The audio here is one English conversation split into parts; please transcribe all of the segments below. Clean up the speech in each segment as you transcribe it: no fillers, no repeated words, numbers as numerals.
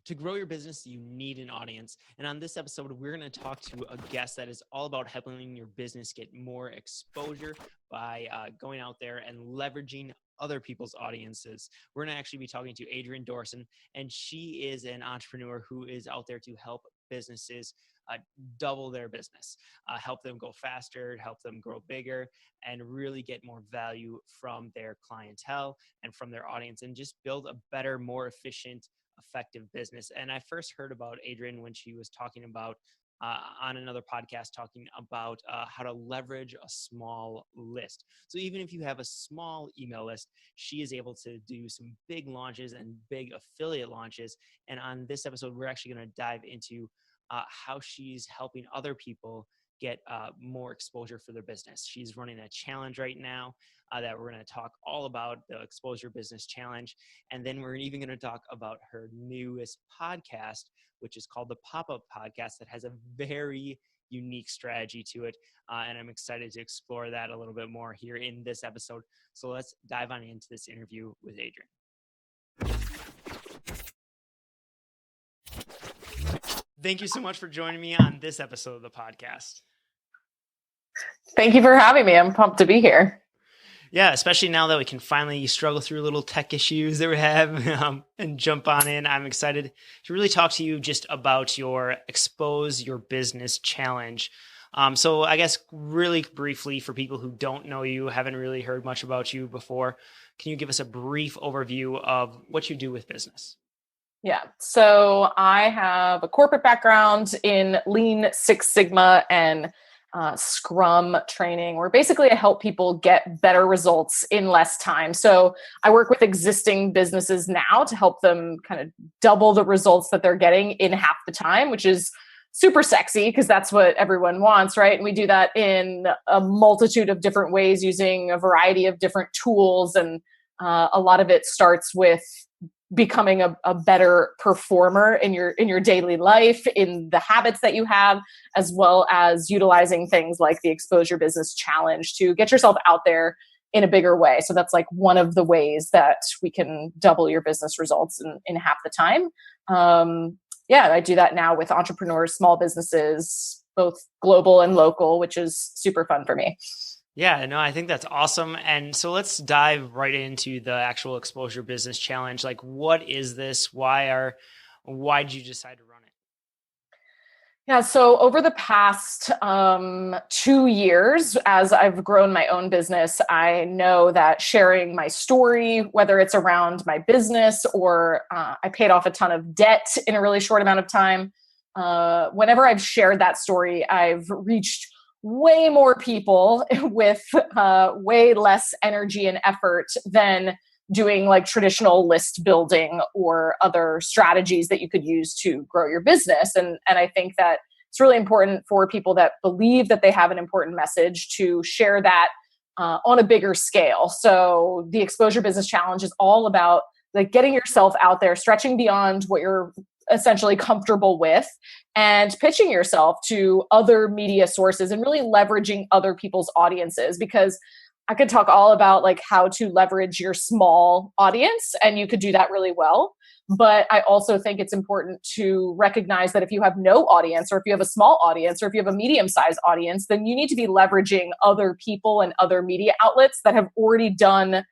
To grow your business, you need an audience. And on this episode, we're going to talk to a guest that is all about helping your business get more exposure by going out there and leveraging other people's audiences. We're going to actually be talking to Adrienne Dorison, and she is an entrepreneur who is out there to help businesses double their business, help them go faster, help them grow bigger, and really get more value from their clientele and from their audience, and just build a better, more efficient, effective business. And I first heard about Adrienne when she was talking about on another podcast, talking about how to leverage a small list. So even if you have a small email list, she is able to do some big launches and big affiliate launches. And on this episode, we're actually going to dive into how she's helping other people get more exposure for their business. She's running a challenge right now that we're going to talk all about, the Exposure Business Challenge. And then we're even going to talk about her newest podcast, which is called the Pop-Up Podcast, that has a very unique strategy to it. And I'm excited to explore that a little bit more here in this episode. So let's dive on into this interview with Adrienne. Thank you so much for joining me on this episode of the podcast. Thank you for having me. I'm pumped to be here. Yeah, especially now that we can finally struggle through little tech issues that we have and jump on in. I'm excited to really talk to you just about your Expose Your Business Challenge. So I guess really briefly, for people who don't know you, haven't really heard much about you before, can you give us a brief overview of what you do with business? Yeah. So I have a corporate background in Lean Six Sigma and Scrum training, where basically I help people get better results in less time. So I work with existing businesses now to help them kind of double the results that they're getting in half the time, which is super sexy because that's what everyone wants, right? And we do that in a multitude of different ways using a variety of different tools. And a lot of it starts with becoming a better performer in your daily life, in the habits that you have, as well as utilizing things like the Exposure Business Challenge to get yourself out there in a bigger way. So that's like one of the ways that we can double your business results in half the time. I do that now with entrepreneurs, small businesses, both global and local, which is super fun for me. Yeah, no, I think that's awesome. And so let's dive right into the actual Exposure Business Challenge. Like, what is this? Why did you decide to run it? Yeah, so over the past 2 years, as I've grown my own business, I know that sharing my story, whether it's around my business or I paid off a ton of debt in a really short amount of time, whenever I've shared that story, I've reached way more people with way less energy and effort than doing like traditional list building or other strategies that you could use to grow your business. And I think that it's really important for people that believe that they have an important message to share that on a bigger scale. So the Exposure Business Challenge is all about like getting yourself out there, stretching beyond what you're essentially comfortable with, and pitching yourself to other media sources and really leveraging other people's audiences. Because I could talk all about like how to leverage your small audience, and you could do that really well. But I also think it's important to recognize that if you have no audience, or if you have a small audience, or if you have a medium-sized audience, then you need to be leveraging other people and other media outlets that have already done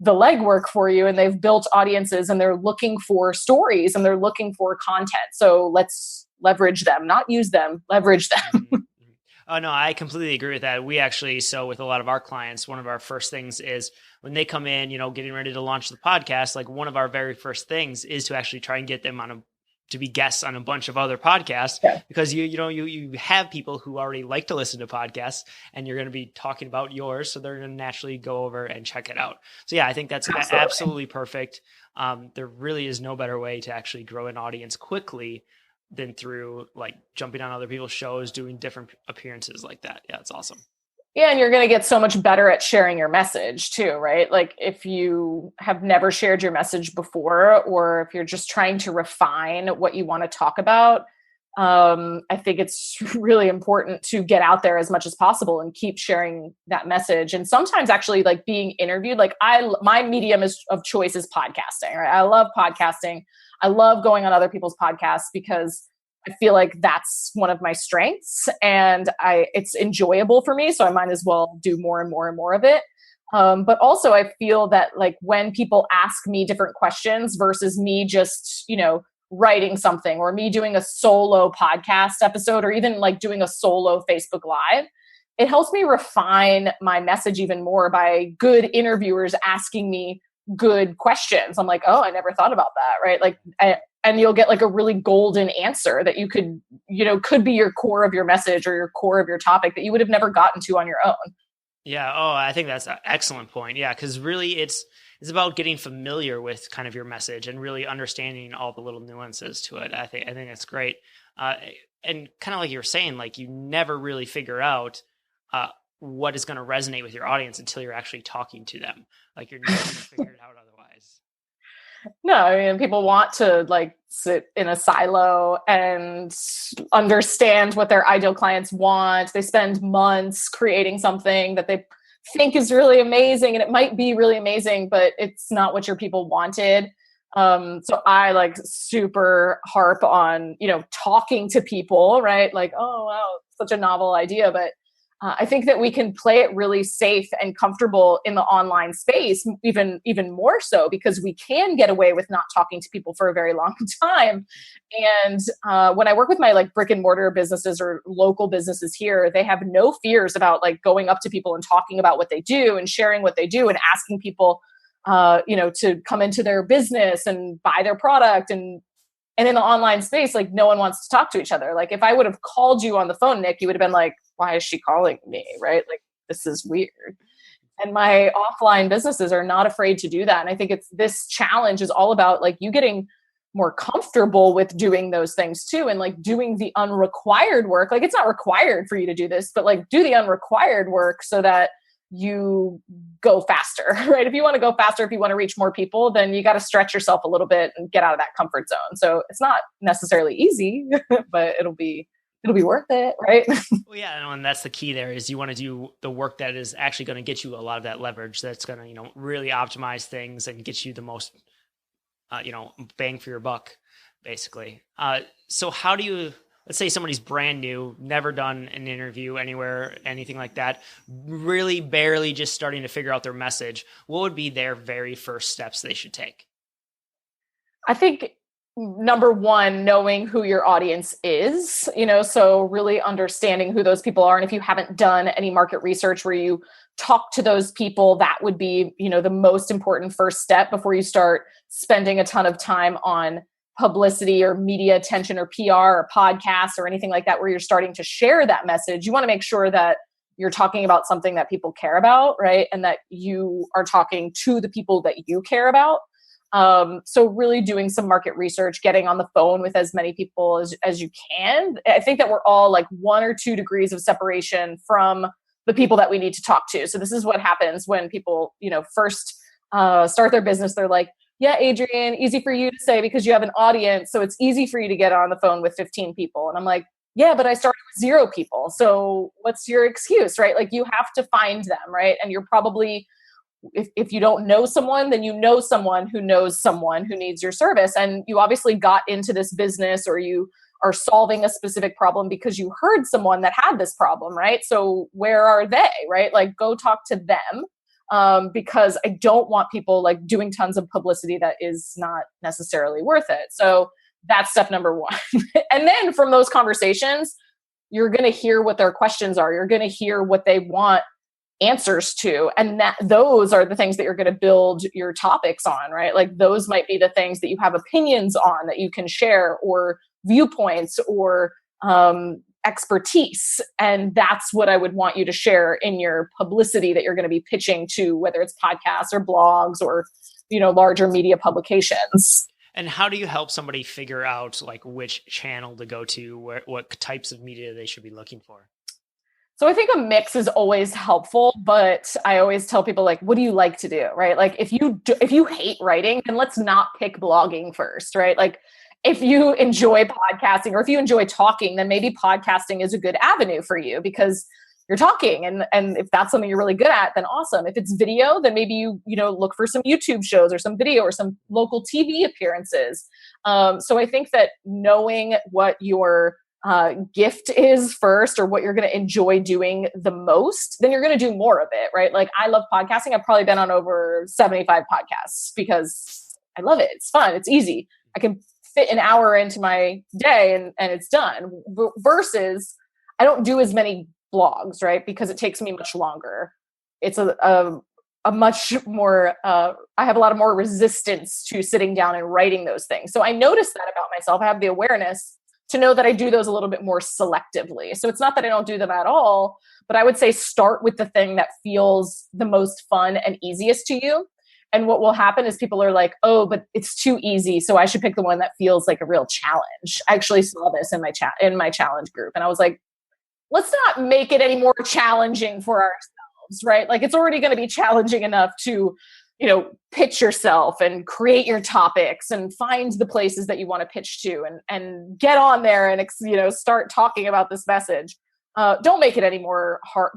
the legwork for you, and they've built audiences, and they're looking for stories, and they're looking for content. So let's leverage them, not use them, leverage them. Oh, no, I completely agree with that. We actually, so with a lot of our clients, one of our first things is when they come in, getting ready to launch the podcast, like one of our very first things is to actually try and get them to be guests on a bunch of other podcasts, because you have people who already like to listen to podcasts, and you're going to be talking about yours. So they're going to naturally go over and check it out. So yeah, I think that's absolutely perfect. There really is no better way to actually grow an audience quickly than through like jumping on other people's shows, doing different appearances like that. Yeah, it's awesome. Yeah, and you're going to get so much better at sharing your message too, right? Like if you have never shared your message before, or if you're just trying to refine what you want to talk about, I think it's really important to get out there as much as possible and keep sharing that message. And sometimes actually like being interviewed, like my medium of choice is podcasting, right? I love podcasting. I love going on other people's podcasts because I feel like that's one of my strengths, and it's enjoyable for me. So I might as well do more and more and more of it. But also I feel that like when people ask me different questions versus me just, writing something or me doing a solo podcast episode or even like doing a solo Facebook Live, it helps me refine my message even more by good interviewers asking me good questions. I'm like, oh, I never thought about that. Right. Like, and you'll get like a really golden answer that you could be your core of your message or your core of your topic that you would have never gotten to on your own. Yeah. Oh, I think that's an excellent point. Yeah. Cause really it's about getting familiar with kind of your message and really understanding all the little nuances to it. I think that's great. And kind of like you were saying, like you never really figure out what is going to resonate with your audience until you're actually talking to them. Like you're never going to figure it out otherwise. No, I mean, people want to like sit in a silo and understand what their ideal clients want. They spend months creating something that they think is really amazing, and it might be really amazing, but it's not what your people wanted. So I like super harp on, talking to people, right? Like, oh, wow, such a novel idea. But I think that we can play it really safe and comfortable in the online space, even more so because we can get away with not talking to people for a very long time. And when I work with my like brick and mortar businesses or local businesses here, they have no fears about like going up to people and talking about what they do and sharing what they do and asking people, to come into their business and buy their product. And in the online space, like no one wants to talk to each other. Like if I would have called you on the phone, Nick, you would have been like, why is she calling me? Right? Like, this is weird. And my offline businesses are not afraid to do that. And I think this challenge is all about like you getting more comfortable with doing those things too. And like doing the unrequired work. Like it's not required for you to do this, but like do the unrequired work so that you go faster, right? If you want to go faster, if you want to reach more people, then you got to stretch yourself a little bit and get out of that comfort zone. So it's not necessarily easy, but it'll be worth it, right? Well, yeah, and that's the key there is you want to do the work that is actually going to get you a lot of that leverage that's going to, really optimize things and get you the most, bang for your buck, basically. So how do you, let's say somebody's brand new, never done an interview anywhere, anything like that, really barely just starting to figure out their message, what would be their very first steps they should take? I think number one, knowing who your audience is, so really understanding who those people are. And if you haven't done any market research where you talk to those people, that would be, the most important first step before you start spending a ton of time on publicity or media attention or PR or podcasts or anything like that, where you're starting to share that message. You want to make sure that you're talking about something that people care about, right? And that you are talking to the people that you care about. So really doing some market research, getting on the phone with as many people as you can. I think that we're all like 1 or 2 degrees of separation from the people that we need to talk to. So this is what happens when people, first start their business. They're like, yeah, Adrienne, easy for you to say because you have an audience. So it's easy for you to get on the phone with 15 people. And I'm like, yeah, but I started with 0 people. So what's your excuse, right? Like you have to find them, right? And you're probably, if you don't know someone, then you know someone who knows someone who needs your service. And you obviously got into this business or you are solving a specific problem because you heard someone that had this problem, right? So where are they, right? Like go talk to them. Because I don't want people like doing tons of publicity that is not necessarily worth it. So that's step number 1. And then from those conversations, you're going to hear what their questions are. You're going to hear what they want answers to. And those are the things that you're going to build your topics on, right? Like those might be the things that you have opinions on that you can share, or viewpoints, or expertise. And that's what I would want you to share in your publicity that you're going to be pitching to, whether it's podcasts or blogs or, larger media publications. And how do you help somebody figure out like which channel to go to, what types of media they should be looking for? So I think a mix is always helpful, but I always tell people like, what do you like to do? Right? Like if you hate writing, then let's not pick blogging first, right? Like if you enjoy podcasting or if you enjoy talking, then maybe podcasting is a good avenue for you because you're talking. And if that's something you're really good at, then awesome. If it's video, then maybe you know, look for some YouTube shows or some video or some local TV appearances. So I think that knowing what your gift is first, or what you're going to enjoy doing the most, then you're going to do more of it, right? Like, I love podcasting. I've probably been on over 75 podcasts because I love it. It's fun. It's easy. I can fit an hour into my day and it's done. Versus I don't do as many blogs, right? Because it takes me much longer. It's a much more, I have a lot of more resistance to sitting down and writing those things. So I noticed that about myself. I have the awareness to know that I do those a little bit more selectively. So it's not that I don't do them at all, but I would say start with the thing that feels the most fun and easiest to you. And what will happen is people are like, oh, but it's too easy, so I should pick the one that feels like a real challenge. I actually saw this in my challenge group. And I was like, let's not make it any more challenging for ourselves, right? Like, it's already going to be challenging enough to, you know, pitch yourself and create your topics and find the places that you want to pitch to and get on there and, you know, start talking about this message. Don't make it any more hard.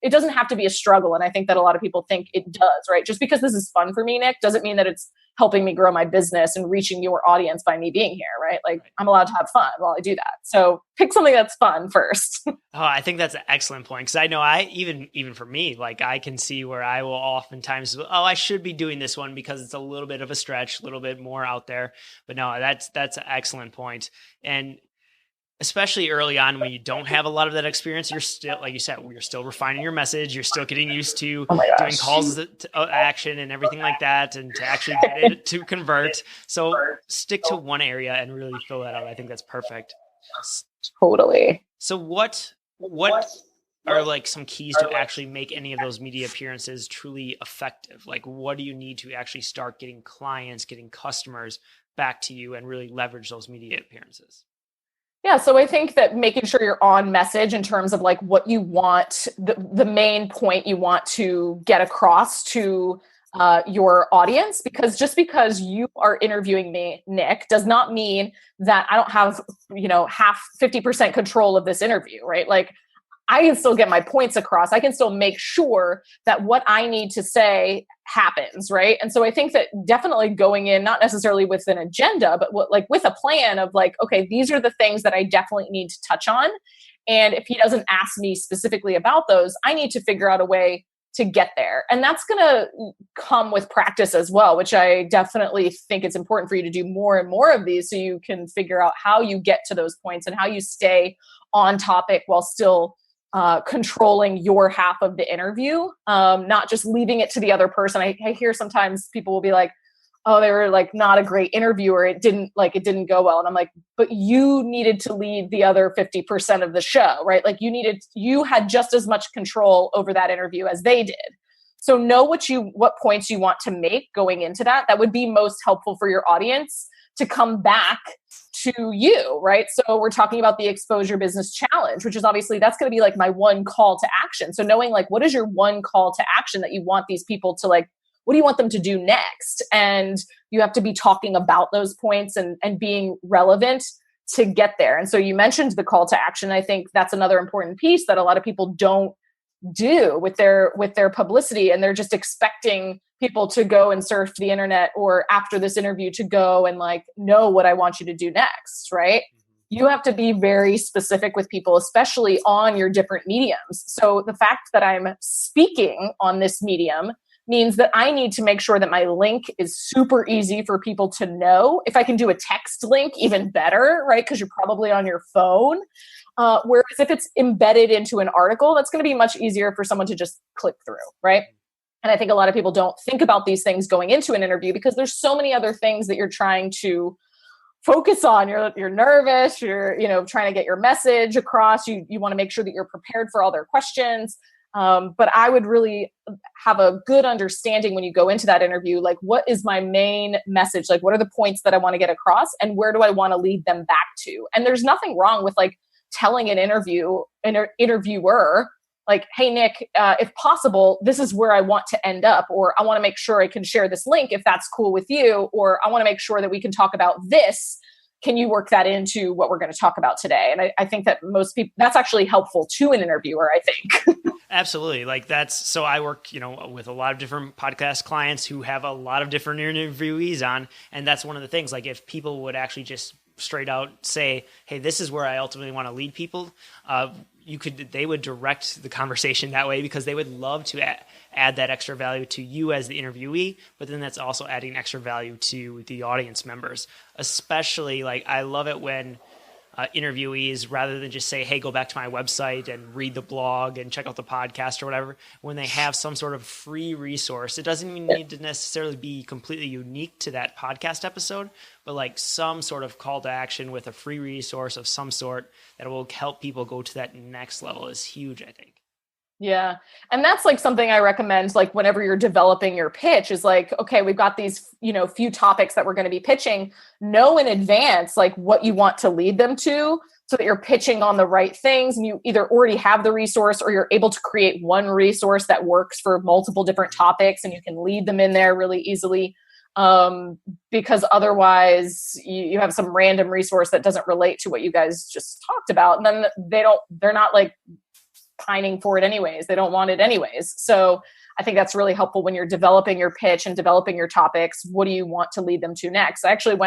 It doesn't have to be a struggle. And I think that a lot of people think it does, right? Just because this is fun for me, Nick, doesn't mean that it's helping me grow my business and reaching your audience by me being here, right? Like, I'm allowed to have fun while I do that. So pick something that's fun first. Oh, I think that's an excellent point. Cause I know even for me, like, I can see where I will oftentimes, I should be doing this one because it's a little bit of a stretch, a little bit more out there, but no, that's an excellent point. And especially early on when you don't have a lot of that experience, you're still, like you said, you're still refining your message. You're still getting used to doing calls to action and everything like that, and to actually get it to convert. So stick to one area and really fill that out. I think that's perfect. Totally. So what are like some keys to actually make any of those media appearances truly effective? Like, what do you need to actually start getting clients, getting customers back to you and really leverage those media appearances? Yeah. So I think that making sure you're on message in terms of like what you want, the main point you want to get across to your audience, because just because you are interviewing me, Nick, does not mean that I don't have, 50% control of this interview, right? Like, I can still get my points across. I can still make sure that what I need to say happens, right? And so I think that definitely going in, not necessarily with an agenda, but with a plan of like, okay, these are the things that I definitely need to touch on. And if he doesn't ask me specifically about those, I need to figure out a way to get there. And that's going to come with practice as well, which I definitely think it's important for you to do more and more of these so you can figure out how you get to those points and how you stay on topic while still controlling your half of the interview, not just leaving it to the other person. I hear sometimes people will be like, oh, they were like not a great interviewer. It didn't go well. And I'm like, but you needed to lead the other 50% of the show, right? Like you had just as much control over that interview as they did. So know what points you want to make going into that. That would be most helpful for your audience to come back to you, right? So we're talking about the Exposure Business Challenge, which is obviously, that's going to be like my one call to action. So knowing like, what is your one call to action that you want these people to like, what do you want them to do next? And you have to be talking about those points and being relevant to get there. And so you mentioned the call to action. I think that's another important piece that a lot of people don't do with their publicity. And they're just expecting people to go and surf the internet or after this interview to go and like know what I want you to do next, right? You have to be very specific with people, especially on your different mediums. So the fact that I'm speaking on this medium means that I need to make sure that my link is super easy for people to know. If I can do a text link, even better, right? Because you're probably on your phone. Whereas if it's embedded into an article, that's going to be much easier for someone to just click through, right? And I think a lot of people don't think about these things going into an interview because there's so many other things that you're trying to focus on. You're nervous, you're trying to get your message across. You want to make sure that you're prepared for all their questions. But I would really have a good understanding when you go into that interview, like what is my main message? Like what are the points that I want to get across and where do I want to lead them back to? And there's nothing wrong with like telling an interviewer, like, hey, Nick, if possible, this is where I want to end up, or I want to make sure I can share this link if that's cool with you, or I want to make sure that we can talk about this. Can you work that into what we're going to talk about today? And I think that most people, that's actually helpful to an interviewer, I think. Absolutely. Like so I work, with a lot of different podcast clients who have a lot of different interviewees on. And that's one of the things, like if people would actually just straight out say, hey, this is where I ultimately want to lead people. They would direct the conversation that way because they would love to add that extra value to you as the interviewee, but then that's also adding extra value to the audience members. Especially like, I love it when interviewees, rather than just say, hey, go back to my website and read the blog and check out the podcast or whatever, when they have some sort of free resource, it doesn't even need to necessarily be completely unique to that podcast episode, but like some sort of call to action with a free resource of some sort that will help people go to that next level is huge, I think. Yeah. And that's like something I recommend, like whenever you're developing your pitch is like, okay, we've got these, few topics that we're going to be pitching. Know in advance, like what you want to lead them to so that you're pitching on the right things. And you either already have the resource or you're able to create one resource that works for multiple different topics and you can lead them in there really easily. Because otherwise you have some random resource that doesn't relate to what you guys just talked about. And then they're not like pining for it anyways. They don't want it anyways. So I think that's really helpful when you're developing your pitch and developing your topics. What do you want to lead them to next? I actually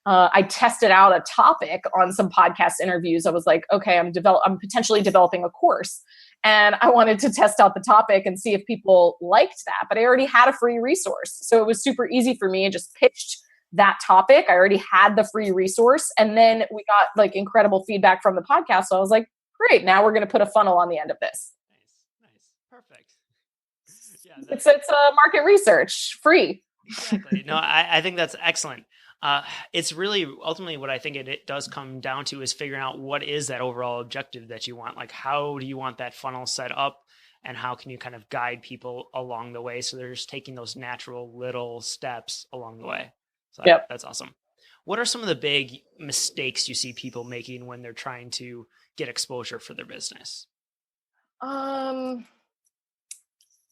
I tested out a topic on some podcast interviews. I was like, okay, I'm potentially developing a course and I wanted to test out the topic and see if people liked that, but I already had a free resource. So it was super easy for me. I just pitched that topic. I already had the free resource. And then we got like incredible feedback from the podcast. So I was like, great. Now we're going to put a funnel on the end of this. Nice. Perfect. Yeah, it's market research, free. Exactly. No, I think that's excellent. It's really ultimately what I think it does come down to is figuring out what is that overall objective that you want. Like, how do you want that funnel set up and how can you kind of guide people along the way? So they're just taking those natural little steps along the way. So that's awesome. What are some of the big mistakes you see people making when they're trying to get exposure for their business?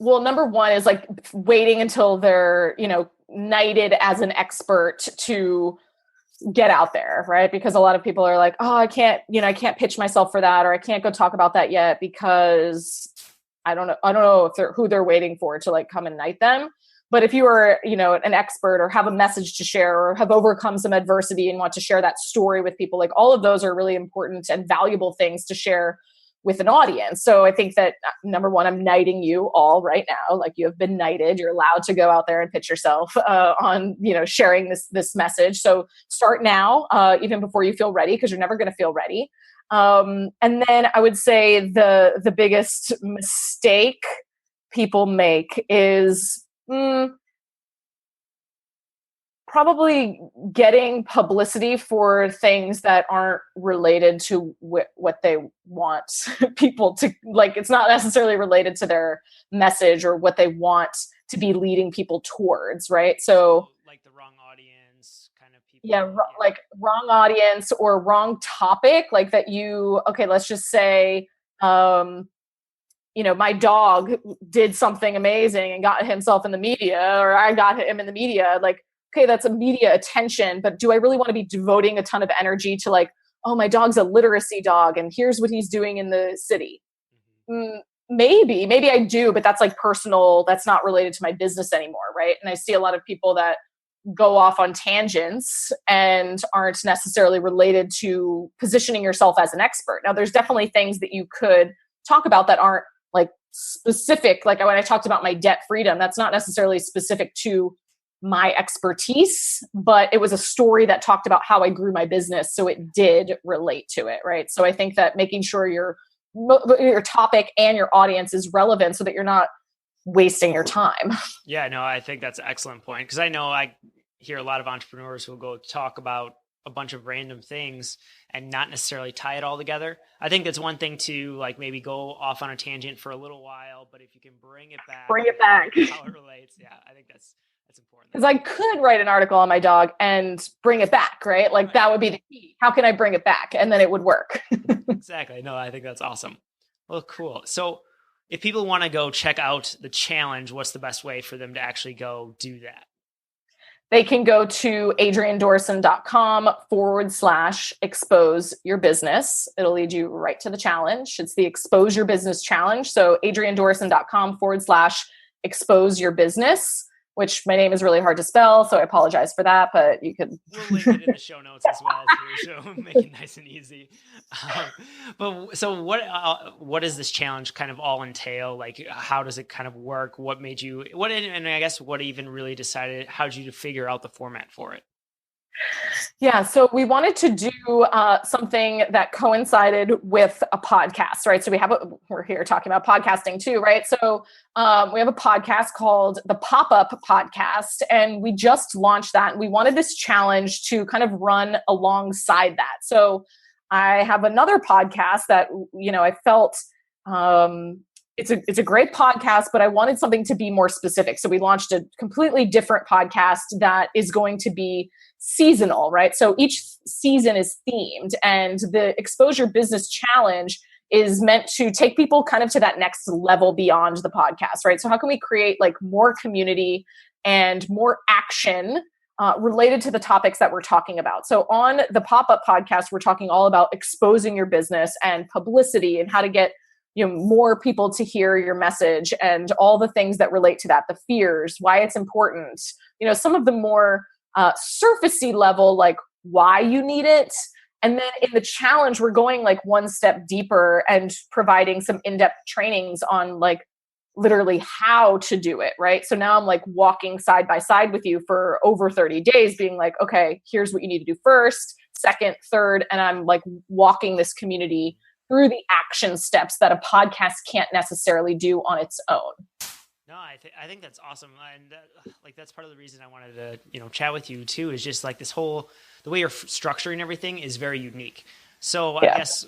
Well, number one is like waiting until they're, knighted as an expert to get out there, right? Because a lot of people are like, oh, I can't pitch myself for that, or I can't go talk about that yet because I don't know if who they're waiting for to like come and knight them. But if you are, an expert or have a message to share or have overcome some adversity and want to share that story with people, like all of those are really important and valuable things to share with an audience. So I think that number one, I'm knighting you all right now. Like you have been knighted. You're allowed to go out there and pitch yourself on, sharing this message. So start now, even before you feel ready, because you're never going to feel ready. And then I would say the biggest mistake people make is probably getting publicity for things that aren't related to what they want people to like. It's not necessarily related to their message or what they want to be leading people towards, right? So like the wrong audience kind of people. Yeah, like wrong audience or wrong topic, like that let's just say, my dog did something amazing and got himself in the media, or I got him in the media. Like, okay, that's a media attention, but do I really want to be devoting a ton of energy to like, oh, my dog's a literacy dog and here's what he's doing in the city? Maybe I do, but that's like personal. That's not related to my business anymore, right? And I see a lot of people that go off on tangents and aren't necessarily related to positioning yourself as an expert. Now, there's definitely things that you could talk about that aren't like specific. Like when I talked about my debt freedom, that's not necessarily specific to my expertise, but it was a story that talked about how I grew my business. So it did relate to it, right? So I think that making sure your topic and your audience is relevant so that you're not wasting your time. Yeah, no, I think that's an excellent point. Because I know I hear a lot of entrepreneurs who will go talk about a bunch of random things and not necessarily tie it all together. I think that's one thing to like maybe go off on a tangent for a little while, but if you can bring it back, how it relates. Yeah, I think that's important. Because I could write an article on my dog and bring it back, right? Like that would be the key. How can I bring it back? And then it would work. Exactly. No, I think that's awesome. Well, cool. So if people want to go check out the challenge, what's the best way for them to actually go do that? they can go to adriennedorison.com/expose your business. It'll lead you right to the challenge. It's the Expose Your Business Challenge. So adriennedorison.com/expose your business, which my name is really hard to spell. So I apologize for that, but you could. We'll link it in the show notes as well too, so make it nice and easy. But so what does this challenge kind of all entail? Like, how does it kind of work? What made you, and I guess what even really decided, how did you figure out the format for it? Yeah, so we wanted to do something that coincided with a podcast, right? So we're here talking about podcasting too, right? So we have a podcast called the Pop-Up Podcast, and we just launched that. And we wanted this challenge to kind of run alongside that. So I have another podcast that, I felt it's a great podcast, but I wanted something to be more specific. So we launched a completely different podcast that is going to be seasonal, right? So each season is themed, and the Expose Your Business Challenge is meant to take people kind of to that next level beyond the podcast, right? So how can we create like more community and more action related to the topics that we're talking about? So on the Pop-Up Podcast, we're talking all about exposing your business and publicity and how to get more people to hear your message and all the things that relate to that, the fears, why it's important, some of the more surfacey level, like why you need it. And then in the challenge, we're going like one step deeper and providing some in-depth trainings on like literally how to do it, right? So now I'm like walking side by side with you for over 30 days, being like, okay, here's what you need to do first, second, third. And I'm like walking this community through the action steps that a podcast can't necessarily do on its own. No, I think that's awesome, and that's part of the reason I wanted to chat with you too. Is just like the way you're structuring everything is very unique. So I guess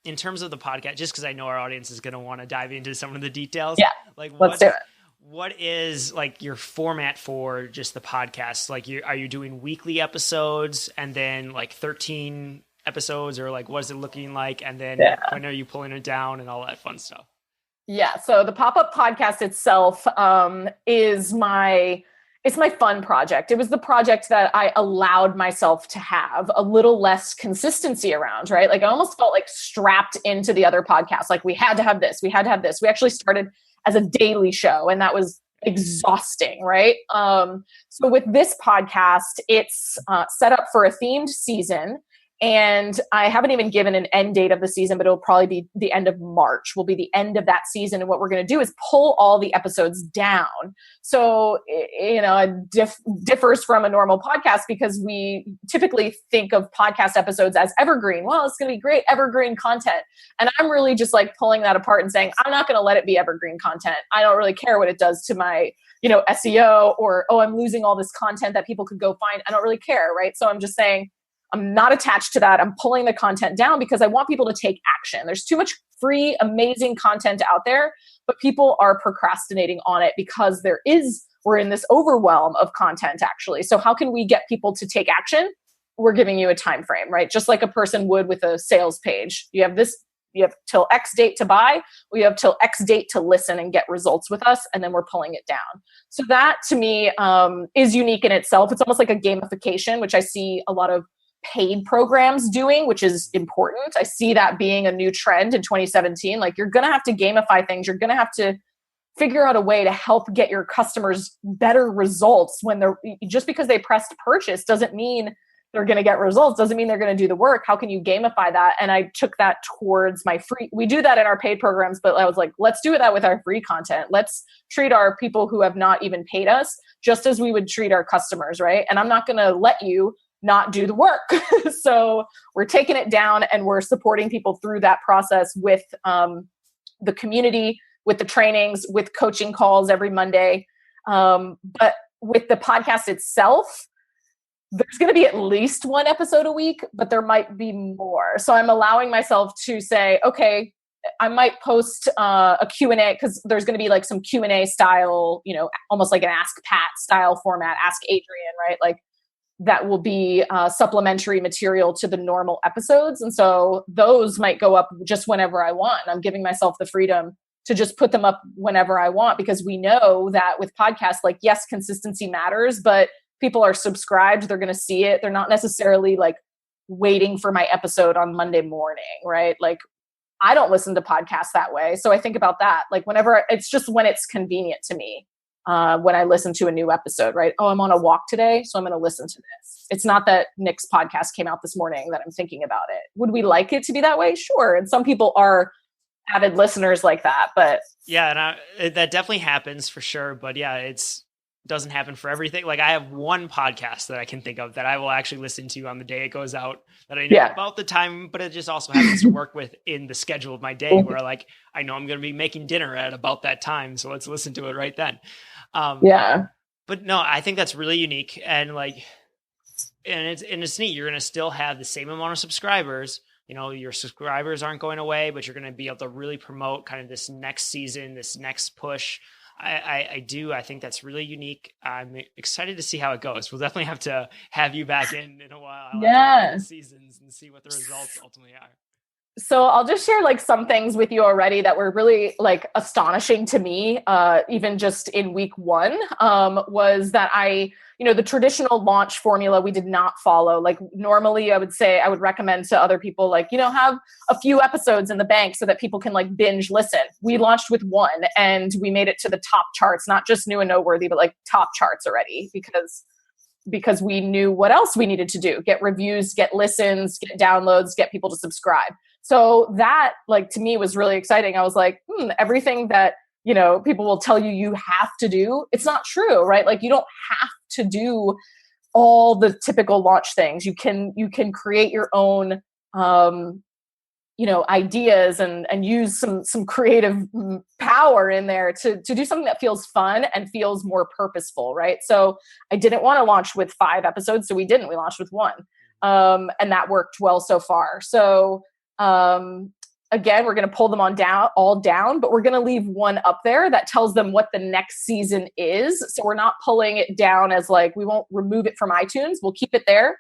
in terms of the podcast, just because I know our audience is going to want to dive into some of the details. Yeah, let's do it. What is like your format for just the podcast? Like, are you doing weekly episodes and then like 13 episodes, or like what is it looking like? And then when are you pulling it down and all that fun stuff? Yeah. So the Pop-Up Podcast itself is my fun project. It was the project that I allowed myself to have a little less consistency around, right? Like I almost felt like strapped into the other podcasts. Like we had to have this, we had to have this. We actually started as a daily show, and that was exhausting, right? So with this podcast, it's set up for a themed season. And I haven't even given an end date of the season, but it'll probably be the end of March will be the end of that season. And what we're going to do is pull all the episodes down. So, it differs from a normal podcast because we typically think of podcast episodes as evergreen. Well, it's going to be great evergreen content. And I'm really just like pulling that apart and saying, I'm not going to let it be evergreen content. I don't really care what it does to my, SEO or, I'm losing all this content that people could go find. I don't really care. Right. So I'm just saying, I'm not attached to that. I'm pulling the content down because I want people to take action. There's too much free, amazing content out there, but people are procrastinating on it because we're in this overwhelm of content actually. So how can we get people to take action? We're giving you a time frame, right? Just like a person would with a sales page. You have till X date to buy. We have till X date to listen and get results with us. And then we're pulling it down. So that to me is unique in itself. It's almost like a gamification, which I see a lot of paid programs doing, which is important. I see that being a new trend in 2017. Like you're going to have to gamify things. You're going to have to figure out a way to help get your customers better results when just because they pressed purchase doesn't mean they're going to get results, doesn't mean they're going to do the work. How can you gamify that? And I took that towards my free, we do that in our paid programs, but I was like, let's do that with our free content. Let's treat our people who have not even paid us just as we would treat our customers, right? And I'm not going to let you not do the work. So we're taking it down and we're supporting people through that process with the community, with the trainings, with coaching calls every Monday. But with the podcast itself, there's going to be at least one episode a week, but there might be more. So I'm allowing myself to say, okay, I might post a Q&A because there's going to be like some Q&A style, almost like an Ask Pat style format, Ask Adrienne, right? Like that will be supplementary material to the normal episodes. And so those might go up just whenever I want. I'm giving myself the freedom to just put them up whenever I want, because we know that with podcasts, like, yes, consistency matters, but people are subscribed, they're going to see it. They're not necessarily like waiting for my episode on Monday morning, right? Like I don't listen to podcasts that way. So I think about that. Like whenever it's just when it's convenient to me, when I listen to a new episode, right? Oh, I'm on a walk today, so I'm going to listen to this. It's not that Nick's podcast came out this morning that I'm thinking about it. Would we like it to be that way? Sure. And some people are avid listeners like that, but yeah, and that definitely happens for sure. But yeah, doesn't happen for everything. Like I have one podcast that I can think of that I will actually listen to on the day it goes out, that I know about the time, but it just also happens to work with in the schedule of my day where like, I know I'm going to be making dinner at about that time. So let's listen to it right then. But no, I think that's really unique. And like, and it's neat. You're going to still have the same amount of subscribers. You know, your subscribers aren't going away, but you're going to be able to really promote kind of this next season, this next push. I think that's really unique. I'm excited to see how it goes. We'll definitely have you back in a while. Seasons and see what the results ultimately are. So I'll just share like some things with you already that were really like astonishing to me, even just in week 1, was that the traditional launch formula we did not follow. Like normally I would recommend to other people, like, have a few episodes in the bank so that people can like binge listen. We launched with 1 and we made it to the top charts, not just new and noteworthy, but like top charts already because we knew what else we needed to do: get reviews, get listens, get downloads, get people to subscribe. So that, like, to me was really exciting. I was like, everything that, people will tell you have to do, it's not true, right? Like you don't have to do all the typical launch things. You can create your own, ideas and use some creative power in there to do something that feels fun and feels more purposeful, right? So I didn't want to launch with 5 episodes, so we didn't. We launched with 1, and that worked well so far. So again, we're going to pull them all down, but we're going to leave 1 up there that tells them what the next season is. So we're not pulling it down as like, we won't remove it from iTunes. We'll keep it there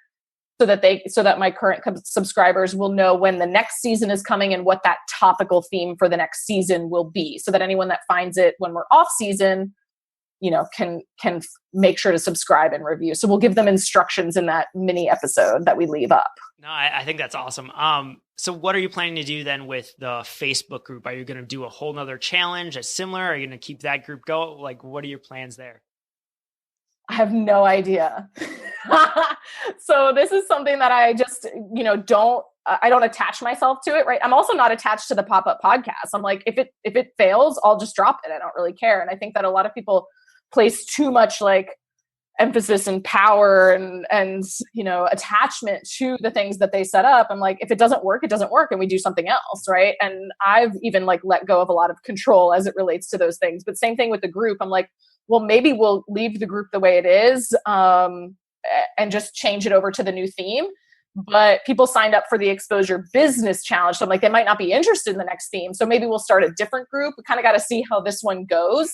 so that my current subscribers will know when the next season is coming and what that topical theme for the next season will be, so that anyone that finds it when we're off season, can make sure to subscribe and review. So we'll give them instructions in that mini episode that we leave up. No, I think that's awesome. So what are you planning to do then with the Facebook group? Are you going to do a whole nother challenge that's similar? Are you going to keep that group going? Like, what are your plans there? I have no idea. So this is something that I just, I don't attach myself to it, right? I'm also not attached to the pop-up podcast. I'm like, if it fails, I'll just drop it. I don't really care. And I think that a lot of people place too much like emphasis and power and attachment to the things that they set up. I'm like, if it doesn't work, it doesn't work, and we do something else, right? And I've even like let go of a lot of control as it relates to those things. But same thing with the group. I'm like, well, maybe we'll leave the group the way it is, and just change it over to the new theme. But people signed up for the Exposure Business Challenge. So I'm like, they might not be interested in the next theme. So maybe we'll start a different group. We kind of got to see how this one goes.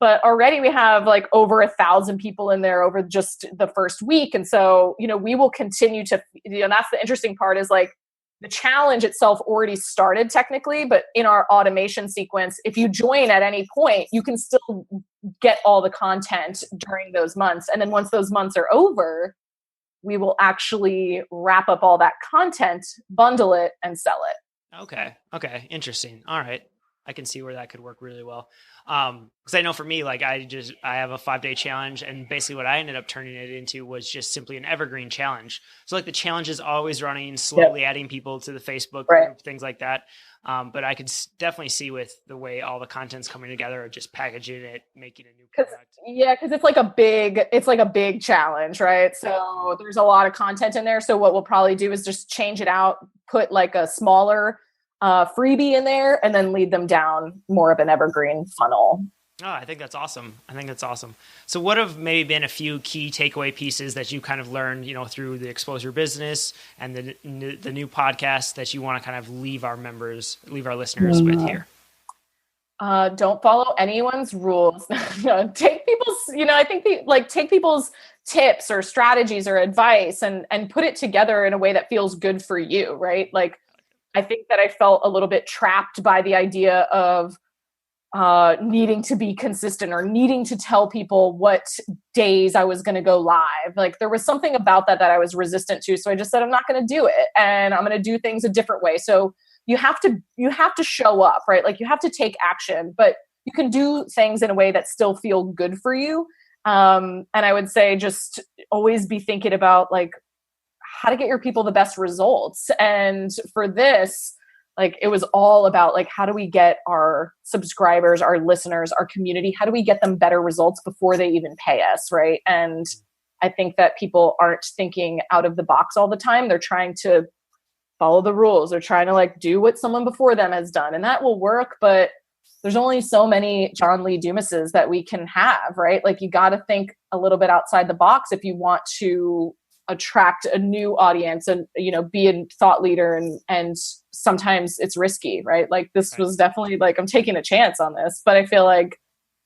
But already we have like over 1,000 people in there over just the first week. And so, we will continue to, that's the interesting part, is like the challenge itself already started technically, but in our automation sequence, if you join at any point, you can still get all the content during those months. And then once those months are over, we will actually wrap up all that content, bundle it, and sell it. Okay. Interesting. All right. I can see where that could work really well. Because I know for me, like I have a 5-day challenge, and basically what I ended up turning it into was just simply an evergreen challenge. So like the challenge is always running, slowly adding people to the Facebook group, things like that. But I could definitely see with the way all the content's coming together, or just packaging it, making a new product. Yeah, because it's like a big challenge, right? So there's a lot of content in there. So what we'll probably do is just change it out, put like a smaller freebie in there, and then lead them down more of an evergreen funnel. Oh, I think that's awesome. So what have maybe been a few key takeaway pieces that you kind of learned, through the Exposure Business and the new podcast that you want to kind of leave our listeners with here? Don't follow anyone's rules. Take people's, take people's tips or strategies or advice and put it together in a way that feels good for you, right? Like, I think that I felt a little bit trapped by the idea of needing to be consistent or needing to tell people what days I was going to go live. Like there was something about that I was resistant to. So I just said, I'm not going to do it, and I'm going to do things a different way. So you have to show up, right? Like you have to take action, but you can do things in a way that still feel good for you. And I would say just always be thinking about like how to get your people the best results. And for this, like it was all about like how do we get our subscribers, our listeners, our community, how do we get them better results before they even pay us, right? And I think that people aren't thinking out of the box all the time. They're trying to follow the rules. They're trying to like do what someone before them has done, and that will work, but there's only so many John Lee Dumases that we can have, right? Like you got to think a little bit outside the box if you want to attract a new audience and, you know, be a thought leader, and sometimes it's risky, right? Like this was definitely like, I'm taking a chance on this, but I feel like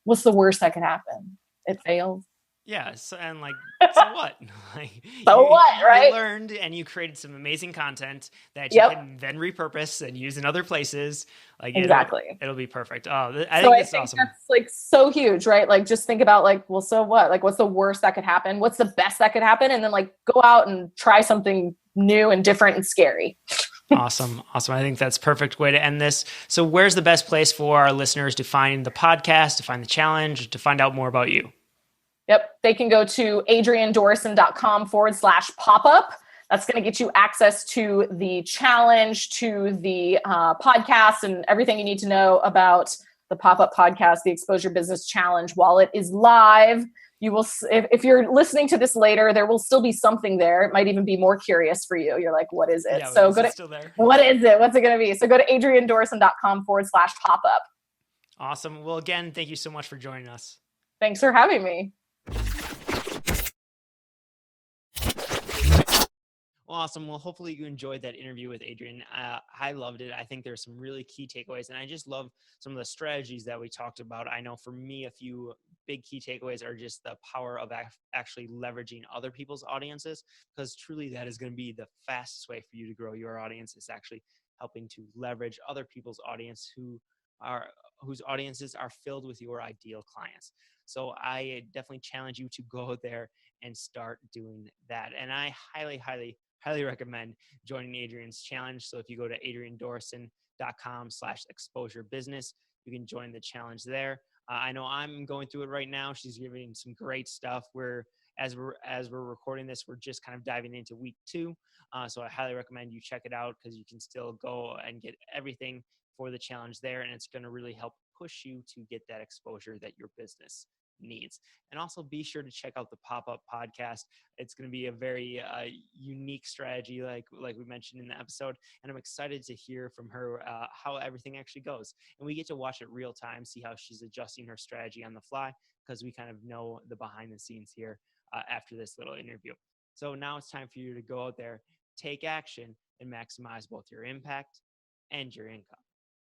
what's the worst that could happen? It fails. Yeah. So, and like, so what? Like, right? You learned and you created some amazing content that you can then repurpose and use in other places. Like exactly. It'll be perfect. Oh, I think it's awesome. That's like so huge, right? Like just think about like, well, so what? Like what's the worst that could happen? What's the best that could happen? And then like go out and try something new and different and scary. Awesome. I think that's a perfect way to end this. So where's the best place for our listeners to find the podcast, to find the challenge, to find out more about you? Yep. They can go to adriennedorison.com/pop-up. That's going to get you access to the challenge, to the podcast, and everything you need to know about the pop-up podcast, the Exposure Business Challenge. While it is live, you will, if you're listening to this later, there will still be something there. It might even be more curious for you. You're like, what is it? Yeah, so go to, still there? What is it? What's it going to be? So go to adriennedorison.com/pop-up. Awesome. Well, again, thank you so much for joining us. Thanks for having me. Awesome. Well, hopefully you enjoyed that interview with Adrienne. I loved it. I think there's some really key takeaways, and I just love some of the strategies that we talked about. I know for me, a few big key takeaways are just the power of actually leveraging other people's audiences, because truly that is going to be the fastest way for you to grow your audience, is actually helping to leverage other people's audience whose audiences are filled with your ideal clients. So I definitely challenge you to go there and start doing that. And I highly recommend joining Adrienne's challenge. So if you go to adriennedorison.com/exposure business, you can join the challenge there. I know I'm going through it right now. She's giving some great stuff. As we're recording this, we're just kind of diving into week 2. So I highly recommend you check it out, because you can still go and get everything for the challenge there. And it's going to really help push you to get that exposure that your business needs. And also be sure to check out the Pop-Up podcast. It's going to be a very unique strategy, like we mentioned in the episode. And I'm excited to hear from her how everything actually goes. And we get to watch it real time, see how she's adjusting her strategy on the fly, because we kind of know the behind the scenes here after this little interview. So now it's time for you to go out there, take action, and maximize both your impact and your income.